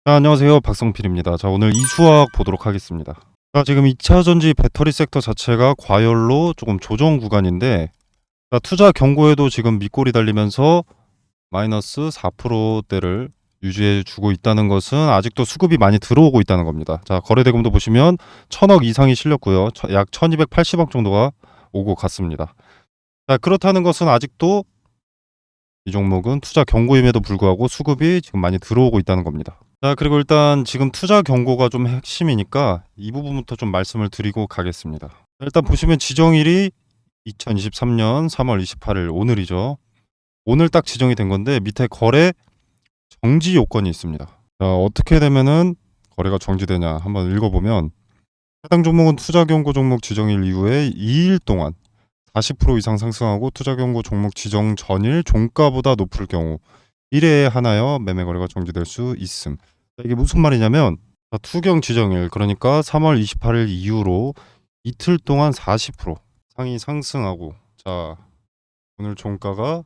안녕하세요. 박성필입니다. 자, 오늘 이수학 보도록 하겠습니다. 자, 지금 2차 전지 배터리 섹터 자체가 과열로 조금 조정 구간인데, 자, 투자 경고에도 지금 밑골이 달리면서 마이너스 4%대를 유지해 주고 있다는 것은 아직도 수급이 많이 들어오고 있다는 겁니다. 자, 거래대금도 보시면 1000억 이상이 실렸고요. 약 1280억 정도가 오고 갔습니다. 자, 그렇다는 것은 아직도 이 종목은 투자 경고임에도 불구하고 수급이 지금 많이 들어오고 있다는 겁니다. 자, 그리고 일단 지금 투자 경고가 좀 핵심이니까 이 부분부터 좀 말씀을 드리고 가겠습니다. 일단 보시면 지정일이 2023년 3월 28일 오늘이죠. 오늘 딱 지정이 된 건데 밑에 거래 정지 요건이 있습니다. 자, 어떻게 되면은 거래가 정지되냐 한번 읽어보면, 해당 종목은 투자 경고 종목 지정일 이후에 2일 동안 40% 이상 상승하고 투자 경고 종목 지정 전일 종가보다 높을 경우 1회에 하나여 매매 거래가 정지될 수 있음. 이게 무슨 말이냐면, 투경 지정일, 그러니까 3월 28일 이후로 이틀 동안 40% 상이 상승하고, 자, 오늘 종가가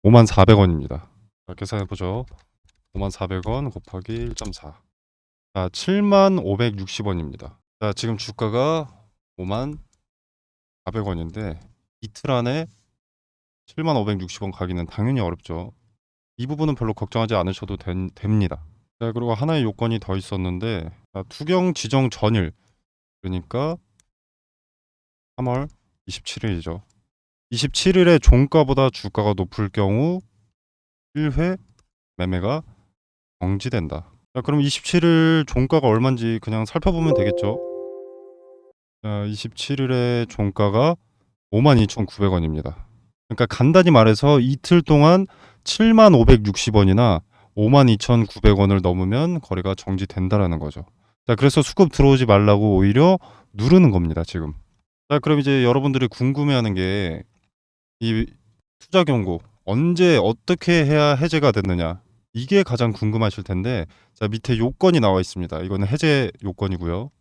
54,000원입니다. 자, 계산해보죠. 54,000원 곱하기 1.4. 자, 75,600원입니다. 자, 지금 주가가 54,000원인데 이틀 안에 75,600원 가기는 당연히 어렵죠. 이 부분은 별로 걱정하지 않으셔도 됩니다. 자, 그리고 하나의 요건이 더 있었는데, 자, 투경 지정 전일, 그러니까 3월 27일이죠. 27일에 종가보다 주가가 높을 경우 1회 매매가 정지된다. 자, 그럼 27일 종가가 얼마인지 그냥 살펴보면 되겠죠. 자, 27일에 종가가 52,900원입니다. 그러니까 간단히 말해서 이틀 동안 75,600원이나 52,900원을 넘으면 거래가 정지된다라는 거죠. 자, 그래서 수급 들어오지 말라고 오히려 누르는 겁니다, 지금. 자, 그럼 이제 여러분들이 궁금해하는 게, 이 투자 경고 언제 어떻게 해야 해제가 됐느냐, 이게 가장 궁금하실 텐데, 자, 밑에 요건이 나와 있습니다. 이거는 해제 요건이고요.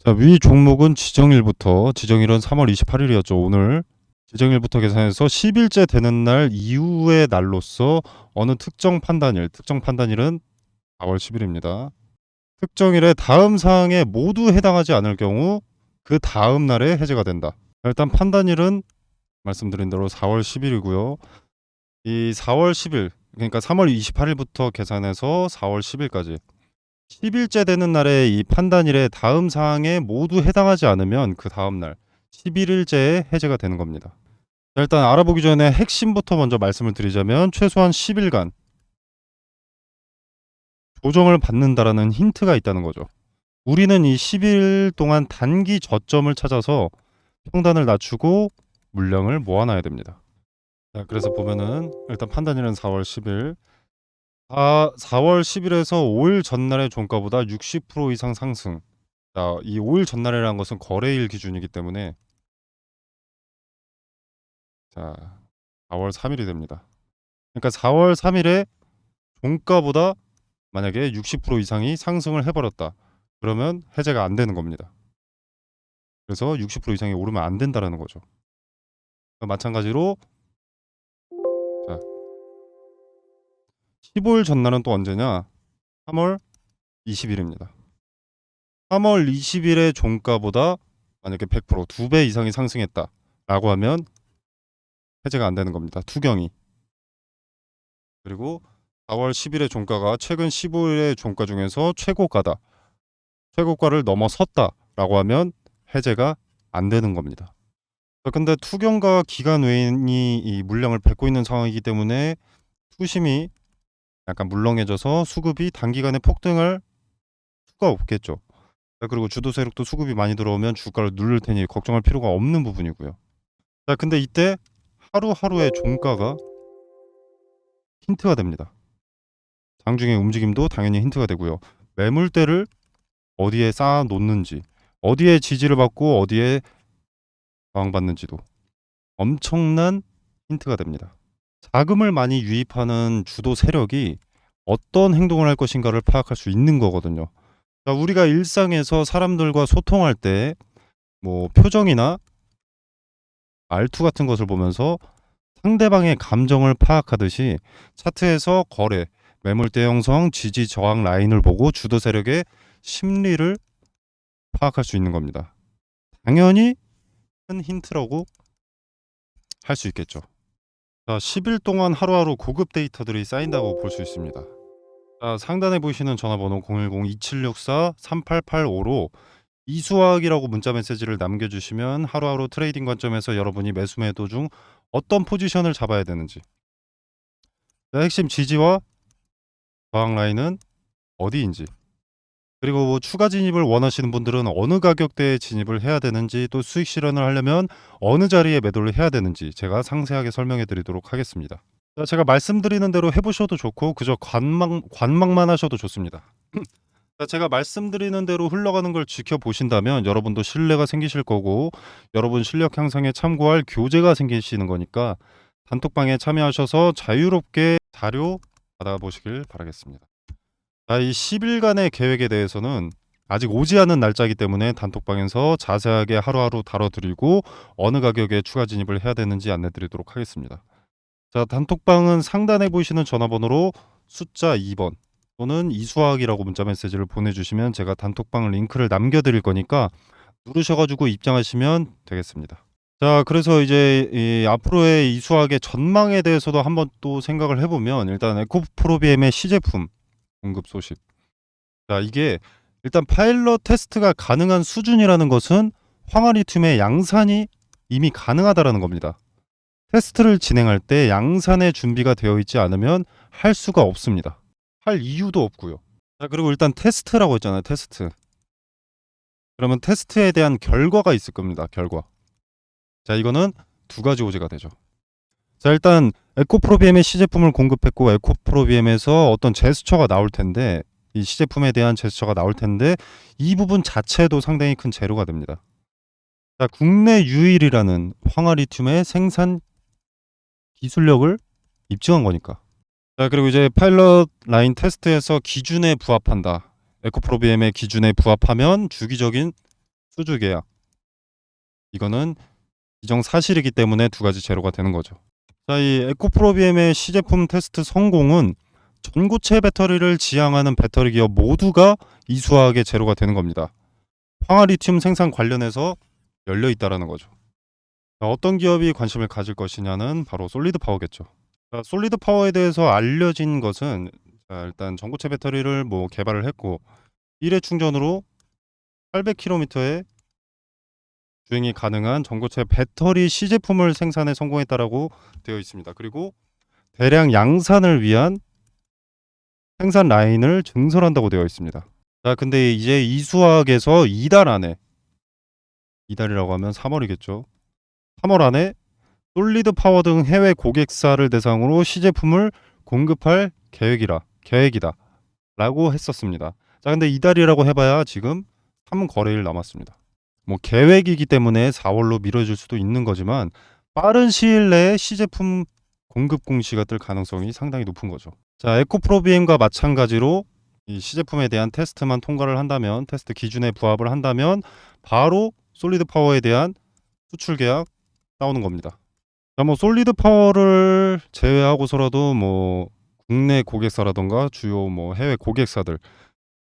자, 위 종목은 지정일부터, 지정일은 3월 28일이었죠. 오늘 지정일부터 계산해서 10일째 되는 날 이후의 날로서 어느 특정 판단일은 4월 10일입니다. 특정일에 다음 사항에 모두 해당하지 않을 경우 그 다음 날에 해제가 된다. 일단 판단일은 말씀드린 대로 4월 10일이고요. 이 4월 10일, 그러니까 3월 28일부터 계산해서 4월 10일까지 10일째 되는 날에 이 판단일에 다음 사항에 모두 해당하지 않으면 그 다음 날 11일째에 해제가 되는 겁니다. 자, 일단 알아보기 전에 핵심부터 먼저 말씀을 드리자면, 최소한 10일간 조정을 받는다라는 힌트가 있다는 거죠. 우리는 이 10일 동안 단기 저점을 찾아서 평단을 낮추고 물량을 모아놔야 됩니다. 자, 그래서 보면은 일단 판단일은 4월 10일. 4월 10일에서 5일 전날의 종가보다 60% 이상 상승. 자, 이 5일 전날이라는 것은 거래일 기준이기 때문에, 자, 4월 3일이 됩니다. 그러니까 4월 3일에 종가보다 만약에 60% 이상이 상승을 해버렸다. 그러면 해제가 안 되는 겁니다. 그래서 60% 이상이 오르면 안 된다라는 거죠. 마찬가지로, 자, 15일 전날은 또 언제냐? 3월 20일입니다. 3월 20일의 종가보다 만약에 100% 2배 이상이 상승했다 라고 하면 해제가 안 되는 겁니다. 투경이. 그리고 4월 10일의 종가가 최근 15일의 종가 중에서 최고가다, 최고가를 넘어섰다 라고 하면 해제가 안 되는 겁니다. 근데 투경과 기간 외인이 이 물량을 뱉고 있는 상황이기 때문에 투심이 약간 물렁해져서 수급이 단기간에 폭등할 수가 없겠죠. 그리고 주도 세력도 수급이 많이 들어오면 주가를 누를 테니 걱정할 필요가 없는 부분이고요. 자, 근데 이때 하루하루의 종가가 힌트가 됩니다. 장중의 움직임도 당연히 힌트가 되고요. 매물대를 어디에 쌓아 놓는지, 어디에 지지를 받고 어디에 저항받는지도 엄청난 힌트가 됩니다. 자금을 많이 유입하는 주도 세력이 어떤 행동을 할 것인가를 파악할 수 있는 거거든요. 자, 우리가 일상에서 사람들과 소통할 때 뭐 표정이나 말투 같은 것을 보면서 상대방의 감정을 파악하듯이 차트에서 거래, 매물대 형성, 지지 저항 라인을 보고 주도 세력의 심리를 파악할 수 있는 겁니다. 당연히 큰 힌트라고 할 수 있겠죠. 자, 10일 동안 하루하루 고급 데이터들이 쌓인다고 볼 수 있습니다. 자, 상단에 보이시는 전화번호 010-2764-3885로 이수학이라고 문자 메시지를 남겨주시면 하루하루 트레이딩 관점에서 여러분이 매수 매도 중 어떤 포지션을 잡아야 되는지, 핵심 지지와 저항 라인은 어디인지, 그리고 뭐 추가 진입을 원하시는 분들은 어느 가격대에 진입을 해야 되는지, 또 수익 실현을 하려면 어느 자리에 매도를 해야 되는지 제가 상세하게 설명해 드리도록 하겠습니다. 자, 제가 말씀드리는 대로 해보셔도 좋고 그저 관망만 하셔도 좋습니다. 자, 제가 말씀드리는 대로 흘러가는 걸 지켜보신다면 여러분도 신뢰가 생기실 거고 여러분 실력 향상에 참고할 교재가 생기시는 거니까 단톡방에 참여하셔서 자유롭게 자료 받아보시길 바라겠습니다. 자, 이 10일간의 계획에 대해서는 아직 오지 않은 날짜이기 때문에 단톡방에서 자세하게 하루하루 다뤄드리고 어느 가격에 추가 진입을 해야 되는지 안내드리도록 하겠습니다. 자, 단톡방은 상단에 보이시는 전화번호로 숫자 2번 또는 이수학이라고 문자 메시지를 보내주시면 제가 단톡방 링크를 남겨드릴 거니까 누르셔가지고 입장하시면 되겠습니다. 자, 그래서 이제 이 앞으로의 이수학의 전망에 대해서도 한번 또 생각을 해보면 일단 에코프로비엠의 시제품 공급 소식. 자, 이게 일단 파일럿 테스트가 가능한 수준이라는 것은 황화리튬의 양산이 이미 가능하다라는 겁니다. 테스트를 진행할 때 양산의 준비가 되어 있지 않으면 할 수가 없습니다. 할 이유도 없고요. 자, 그리고 일단 테스트라고 했잖아요. 테스트. 그러면 테스트에 대한 결과가 있을 겁니다. 결과. 자, 이거는 두 가지 오제가 되죠. 자, 일단 에코프로비엠의 시제품을 공급했고 에코프로비엠에서 어떤 제스처가 나올 텐데 이 시제품에 대한 제스처가 나올 텐데 이 부분 자체도 상당히 큰 재료가 됩니다. 자, 국내 유일이라는 황화리튬의 생산 기술력을 입증한 거니까. 자, 그리고 이제 파일럿 라인 테스트에서 기준에 부합한다. 에코프로비엠의 기준에 부합하면 주기적인 수주 계약. 이거는 이정 사실이기 때문에 두 가지 재료가 되는 거죠. 자, 이 에코프로비엠의 시제품 테스트 성공은 전고체 배터리를 지향하는 배터리 기업 모두가 이수학의 재료가 되는 겁니다. 황화리튬 생산 관련해서 열려 있다라는 거죠. 자, 어떤 기업이 관심을 가질 것이냐는 바로 솔리드 파워겠죠. 자, 솔리드 파워에 대해서 알려진 것은 일단 전고체 배터리를 뭐 개발을 했고 일회 충전으로 800km의 주행이 가능한 전고체 배터리 시제품을 생산에 성공했다라고 되어 있습니다. 그리고 대량 양산을 위한 생산 라인을 증설한다고 되어 있습니다. 자, 근데 이제 이수학에서 이달 안에, 이달이라고 하면 3월이겠죠. 3월 안에 솔리드 파워 등 해외 고객사를 대상으로 시제품을 공급할 계획이다 라고 했었습니다. 자, 근데 이달이라고 해봐야 지금 3거래일 남았습니다. 뭐 계획이기 때문에 4월로 미뤄질 수도 있는 거지만 빠른 시일 내에 시제품 공급 공시가 뜰 가능성이 상당히 높은 거죠. 자, 에코프로비엠과 마찬가지로 이 시제품에 대한 테스트만 통과를 한다면, 테스트 기준에 부합을 한다면 바로 솔리드 파워에 대한 수출 계약 나오는 겁니다. 자, 뭐 솔리드 파워를 제외하고서라도 뭐 국내 고객사라던가 주요 뭐 해외 고객사들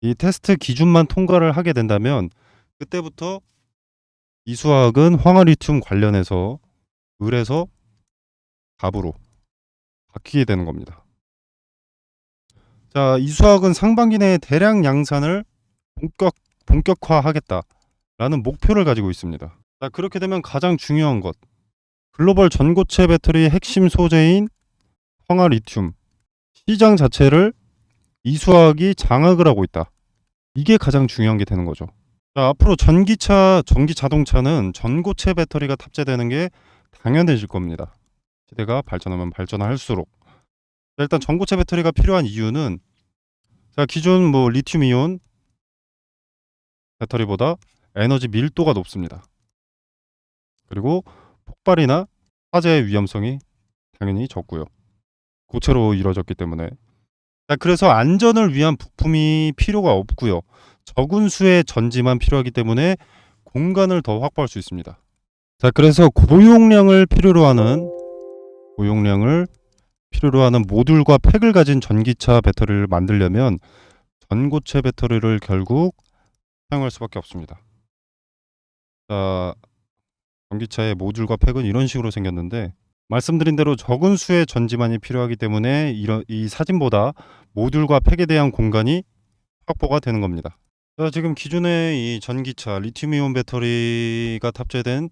이 테스트 기준만 통과를 하게 된다면 그때부터 이수학은 황화리튬 관련해서 을에서 갑으로 바뀌게 되는 겁니다. 자, 이수학은 상반기 내에 대량 양산을 본격화하겠다라는 목표를 가지고 있습니다. 자, 그렇게 되면 가장 중요한 것, 글로벌 전고체 배터리의 핵심 소재인 황화리튬 시장 자체를 이수학이 장악을 하고 있다. 이게 가장 중요한 게 되는 거죠. 자, 앞으로 전기 자동차는 전고체 배터리가 탑재되는 게 당연해질 겁니다. 시대가 발전하면 발전할수록. 자, 일단 전고체 배터리가 필요한 이유는 자, 기존 뭐 리튬이온 배터리보다 에너지 밀도가 높습니다. 그리고 폭발이나 화재의 위험성이 당연히 적고요. 고체로 이루어졌기 때문에. 자, 그래서 안전을 위한 부품이 필요가 없고요. 적은 수의 전지만 필요하기 때문에 공간을 더 확보할 수 있습니다. 자, 그래서 고용량을 필요로 하는 모듈과 팩을 가진 전기차 배터리를 만들려면 전고체 배터리를 결국 사용할 수밖에 없습니다. 자, 전기차의 모듈과 팩은 이런 식으로 생겼는데 말씀드린 대로 적은 수의 전지만이 필요하기 때문에 이 사진보다 모듈과 팩에 대한 공간이 확보가 되는 겁니다. 자, 지금 기존의 이 전기차 리튬이온 배터리가 탑재된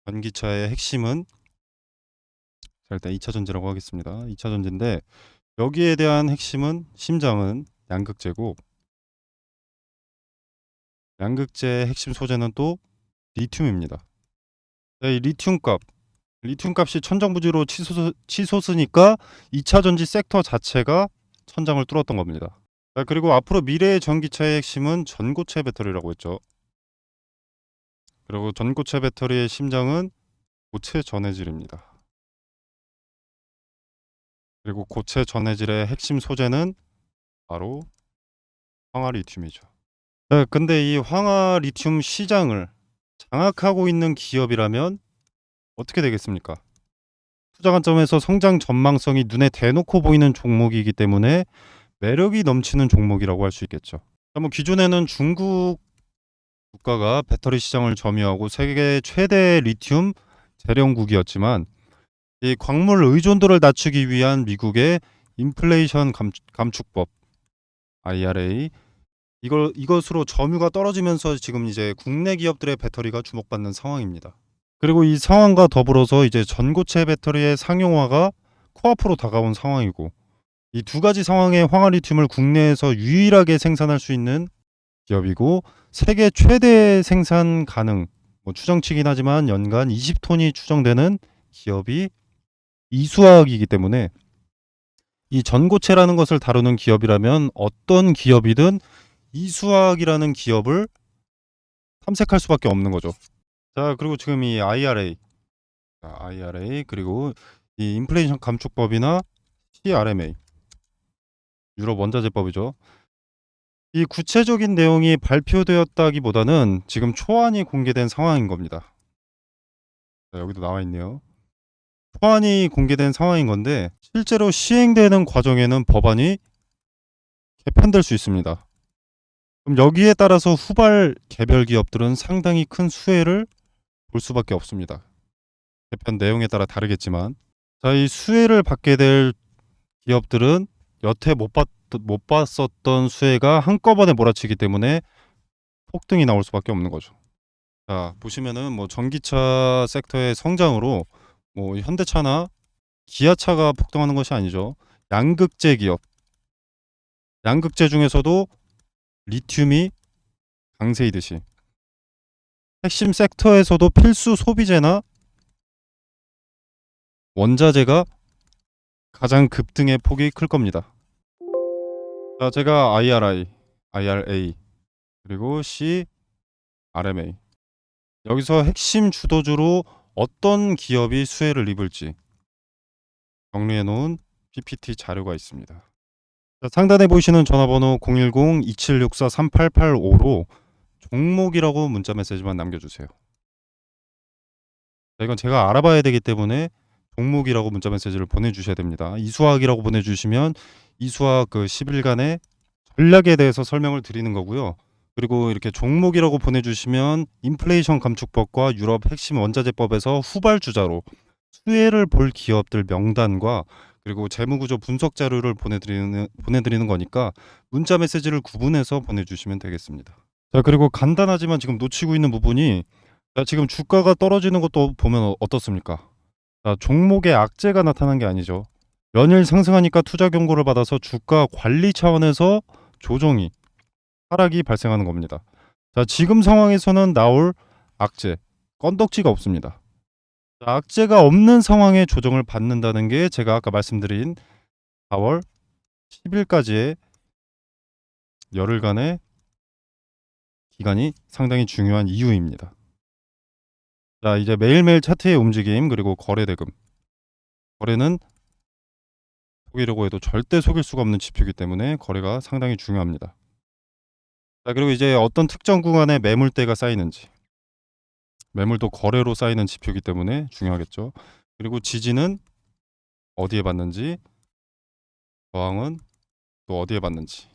전기차의 핵심은 자, 일단 2차 전지라고 하겠습니다. 2차 전지인데 여기에 대한 핵심은 심장은 양극재고 양극재의 핵심 소재는 또 리튬입니다. 자, 이 리튬 값이 천정부지로 치솟으니까 2차 전지 섹터 자체가 천장을 뚫었던 겁니다. 자, 그리고 앞으로 미래의 전기차의 핵심은 전고체 배터리라고 했죠. 그리고 전고체 배터리의 심장은 고체 전해질입니다. 그리고 고체 전해질의 핵심 소재는 바로 황화 리튬이죠. 네, 근데 이 황화 리튬 시장을 장악하고 있는 기업이라면 어떻게 되겠습니까? 투자 관점에서 성장 전망성이 눈에 대놓고 보이는 종목이기 때문에 매력이 넘치는 종목이라고 할 수 있겠죠. 뭐 기존에는 중국 국가가 배터리 시장을 점유하고 세계 최대 리튬 재련국이었지만 이 광물 의존도를 낮추기 위한 미국의 인플레이션 감축법 IRA 이것으로 점유가 떨어지면서 지금 이제 국내 기업들의 배터리가 주목받는 상황입니다. 그리고 이 상황과 더불어서 이제 전고체 배터리의 상용화가 코앞으로 다가온 상황이고 이 두 가지 상황의 황화 리튬을 국내에서 유일하게 생산할 수 있는 기업이고 세계 최대 생산 가능 추정치긴 하지만 연간 20톤이 추정되는 기업이 이수화학이기 때문에 이 전고체라는 것을 다루는 기업이라면 어떤 기업이든 이수화학이라는 기업을 탐색할 수밖에 없는 거죠. 자, 그리고 지금 이 IRA 그리고 이 인플레이션 감축법이나 CRMA 유럽 원자재법이죠. 이 구체적인 내용이 발표되었다기보다는 지금 초안이 공개된 상황인 겁니다. 자, 여기도 나와 있네요. 초안이 공개된 상황인 건데 실제로 시행되는 과정에는 법안이 개편될 수 있습니다. 그럼 여기에 따라서 후발 개별 기업들은 상당히 큰 수혜를 볼 수밖에 없습니다. 개편 내용에 따라 다르겠지만 자, 이 수혜를 받게 될 기업들은 여태 못 봤었던 수혜가 한꺼번에 몰아치기 때문에 폭등이 나올 수밖에 없는 거죠. 자, 보시면은 뭐 전기차 섹터의 성장으로 뭐 현대차나 기아차가 폭등하는 것이 아니죠. 양극재 기업, 양극재 중에서도 리튬이 강세이듯이 핵심 섹터에서도 필수 소비재나 원자재가 가장 급등의 폭이 클 겁니다. 자, 제가 IRA 그리고 CRMA 여기서 핵심 주도주로 어떤 기업이 수혜를 입을지 정리해 놓은 PPT 자료가 있습니다. 자, 상단에 보이시는 전화번호 010-2764-3885로 종목이라고 문자 메시지만 남겨주세요. 자, 이건 제가 알아봐야 되기 때문에 종목이라고 문자 메시지를 보내주셔야 됩니다. 이수학이라고 보내주시면 이수학 그 10일간의 전략에 대해서 설명을 드리는 거고요. 그리고 이렇게 종목이라고 보내주시면 인플레이션 감축법과 유럽 핵심 원자재법에서 후발주자로 수혜를 볼 기업들 명단과 그리고 재무구조 분석 자료를 보내드리는 거니까 문자 메시지를 구분해서 보내주시면 되겠습니다. 자, 그리고 간단하지만 지금 놓치고 있는 부분이 자, 지금 주가가 떨어지는 것도 보면 어떻습니까? 자, 종목에 악재가 나타난 게 아니죠. 연일 상승하니까 투자 경고를 받아서 주가 관리 차원에서 조정이 하락이 발생하는 겁니다. 자, 지금 상황에서는 나올 악재, 건덕지가 없습니다. 자, 악재가 없는 상황에 조정을 받는다는 게 제가 아까 말씀드린 4월 10일까지의 열흘간의 기간이 상당히 중요한 이유입니다. 자, 이제 매일매일 차트의 움직임 그리고 거래 대금. 거래는 속이려고 해도 절대 속일 수가 없는 지표이기 때문에 거래가 상당히 중요합니다. 자, 그리고 이제 어떤 특정 구간에 매물대가 쌓이는지 매물도 거래로 쌓이는 지표이기 때문에 중요하겠죠. 그리고 지지는 어디에 받는지 저항은 또 어디에 받는지.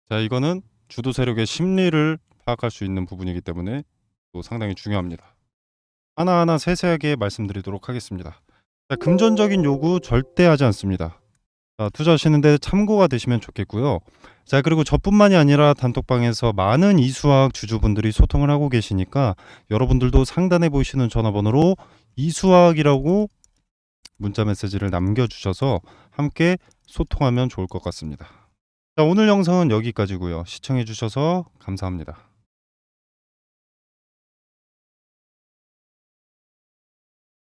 자, 이거는 주도 세력의 심리를 파악할 수 있는 부분이기 때문에 또 상당히 중요합니다. 하나하나 세세하게 말씀드리도록 하겠습니다. 자, 금전적인 요구 절대 하지 않습니다. 자, 투자하시는데 참고가 되시면 좋겠고요. 자, 그리고 저뿐만이 아니라 단톡방에서 많은 이수학 주주분들이 소통을 하고 계시니까 여러분들도 상단에 보이시는 전화번호로 이수학이라고 문자 메시지를 남겨주셔서 함께 소통하면 좋을 것 같습니다. 자, 오늘 영상은 여기까지고요. 시청해 주셔서 감사합니다.